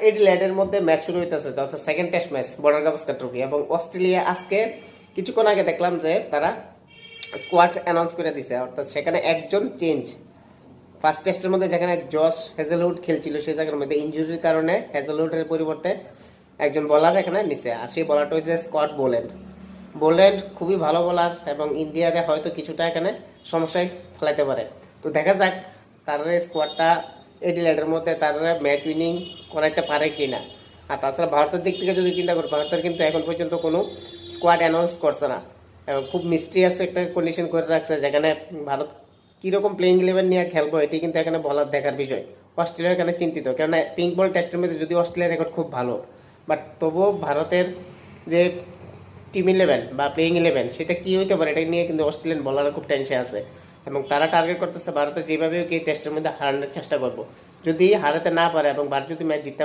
এডিলেডের মধ্যে ম্যাচ শুরু হইতেছে, অর্থাৎ second test match border Gavaskar trophy, এবং অস্ট্রেলিয়া আজকে কিছুক্ষণ আগে দেখলাম যে তারা স্কোয়াড অ্যানাউন্স করে দিছে, অর্থাৎ সেখানে একজন চেঞ্জ। ফার্স্ট টেস্টের মধ্যে যেখানে জশ হেজেলউড খেলছিল সেই জায়গার মধ্যে ইনজুরির কারণে হেজেলউডের পরিবর্তে একজন বলার এখানে নিছে, আর সেই বলারটা হচ্ছে স্কট বোল্যান্ড। বোল্যান্ড খুবই ভালো বলার এবং ইন্ডিয়ারে হয়তো কিছুটা এখানে সমস্যায় ফেলাইতে পারে। তো দেখা যাক তার স্কোয়াডটা এডিলেডের মধ্যে তারা ম্যাচ উইনিং করাইতে পারে কি না। আর তাছাড়া ভারতের দিক থেকে যদি চিন্তা করি, ভারতের কিন্তু এখন পর্যন্ত কোনো স্কোয়াড অ্যানাউন্স করছে না এবং খুব মিস্টিরিয়াস একটা কন্ডিশন করে রাখছে, যেখানে ভারত কীরকম প্লেইং ইলেভেন নিয়ে খেলবো এটি কিন্তু এখানে বলার দেখার বিষয়। অস্ট্রেলিয়া এখানে চিন্তিত, কেননা পিঙ্ক বল টেস্টের মধ্যে যদি অস্ট্রেলিয়ার রেকর্ড খুব ভালো, বাট তবুও ভারতের যে টিম ইলেভেন বা প্লেইং ইলেভেন সেটা কী হইতে পারে এটা নিয়ে কিন্তু অস্ট্রেলিয়ান বলারও খুব টেনশন আছে, এবং তারা টার্গেট করতেছে ভারতের যেভাবে কি টেস্টের মধ্যে হারানোর চেষ্টা করবো। যদি হারাতে না পারে এবং ভারত যদি ম্যাচ জিততে